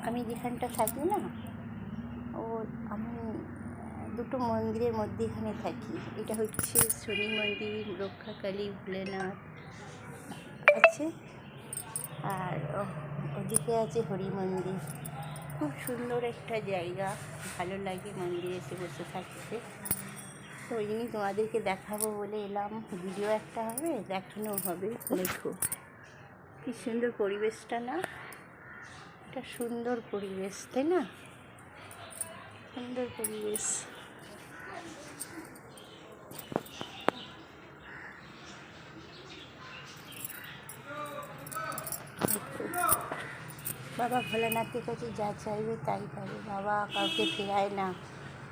আমি যেখানটা থাকি না, ও আমি দুটো মন্দিরের মধ্যেখানে থাকি। এটা হচ্ছে শনি মন্দির, রক্ষাকালী, ভোলেনাথ আছে, আর ওদিকে আছে হরি মন্দির। খুব সুন্দর একটা জায়গা, ভালো লাগে মন্দিরে এসে বসে থাকতে। তো ওই জন্যই তোমাদেরকে দেখাবো বলে এলাম। ভিডিও একটা হবে, দেখানো হবে। দেখো কি সুন্দর পরিবেশটা না, এটা সুন্দর পরিবেশ, তাই না? সুন্দর পরিবেশ। বাবা ভোলানাথের কাছে যা চাইবে তাই পাবে। বাবা কাউকে ফেরায় না,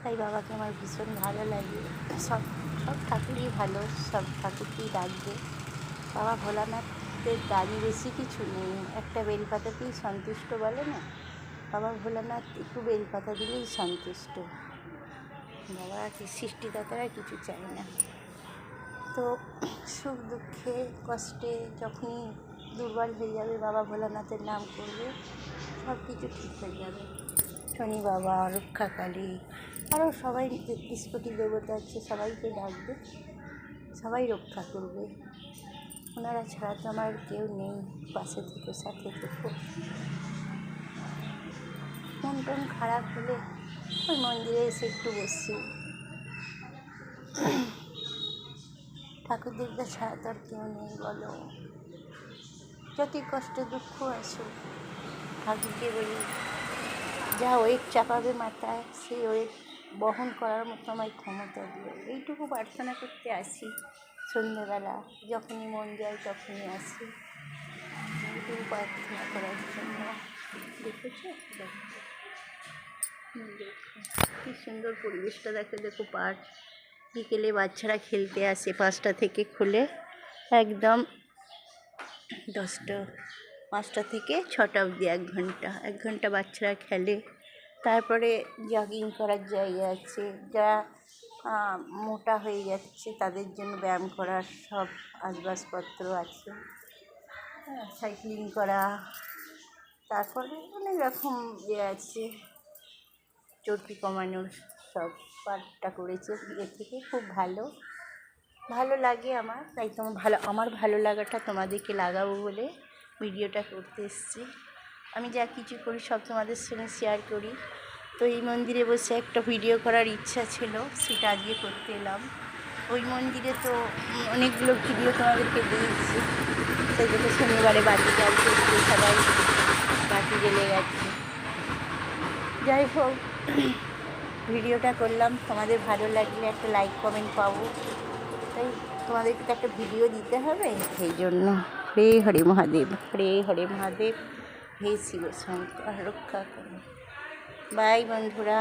তাই বাবাকে আমার ভীষণ ভালো লাগে। সব সব ঠাকুরই ভালো, সব ঠাকুরকেই ডাকবে। বাবা ভোলানাথের দাবি বেশি কিছু নেই, একটা বেলপাতাতেই সন্তুষ্ট বলে না। বাবা ভোলানাথ একটু বেলপাতা দিলেই সন্তুষ্ট। বাবা সৃষ্টিদাতারা কিছু চায় না। তো সুখ দুঃখে কষ্টে যখনই দুর্বল হয়ে যাবে, বাবা ভোলানাথের নাম করবে, সব কিছু ঠিক হয়ে যাবে। শনি বাবা, রক্ষাকালী, আরও সবাই ৩৩ কোটি দেবতা আছে, সবাইকে ডাকবে, সবাই রক্ষা করবে। ওনারা ছাড়া তো আমার কেউ নেই। পাশে থেকে, সাথে থেকে। মন টন খারাপ হলে ওই মন্দিরে এসে একটু বসি। ঠাকুর দেবতা ছাড়া তো আর কেউ নেই বলো। যতই কষ্ট দুঃখ আসুক, ঠাকুরকে বলি যা ওয়েট চাপাবে মাথায়, সেই ওয়েট বহন করার মতো আমায় ক্ষমতা দিও। এইটুকু প্রার্থনা করতে আসি সন্ধ্যেবেলা, যখনই মন যায় তখনই আসি, এইটুকু প্রার্থনা করার জন্য। দেখেছো? দেখো কী সুন্দর পরিবেশটা, দেখো দেখো পার্ক। বিকেলে বাচ্চারা খেলতে আসে, 5টা থেকে খুলে একদম 5টা থেকে 6টা অবধি 1 ঘন্টা বাচ্চারা খেলে। তারপরে জগিং করার জায়গা আছে, যারা মোটা হয়ে যাচ্ছে তাদের জন্য ব্যায়াম করার সব আসবাবপত্র আছে। সাইক্লিং করা, তারপরে অনেক রকম আছে, চর্বি কমানোর সব পার্কটা করেছে এর থেকে। খুব ভালো লাগে আমার, তাই আমার ভালো লাগাটা তোমাদেরকে লাগাবো বলে ভিডিওটা করতে এসেছি। আমি যা কিছু করি সব তোমাদের সঙ্গে শেয়ার করি। তো এই মন্দিরে বসে একটা ভিডিও করার ইচ্ছা ছিল, সেটা আজকে করতে এলাম। ওই মন্দিরে তো অনেকগুলো ভিডিও তোমাদেরকে দিয়েছি। সেই জন্য শনিবারে বাতি জ্বালতে সবাই বাতি জ্বেলে গেছে। যাই হোক, ভিডিওটা করলাম, তোমাদের ভালো লাগলে একটা লাইক কমেন্ট পাবো, তাই তোমাদেরকে তো একটা ভিডিও দিতে হবে। সেই জন্য হরে হরে মহাদেব, হরে হরে মহাদেব, হে শিব শঙ্কর, রক্ষা করো। বাই বন্ধুরা।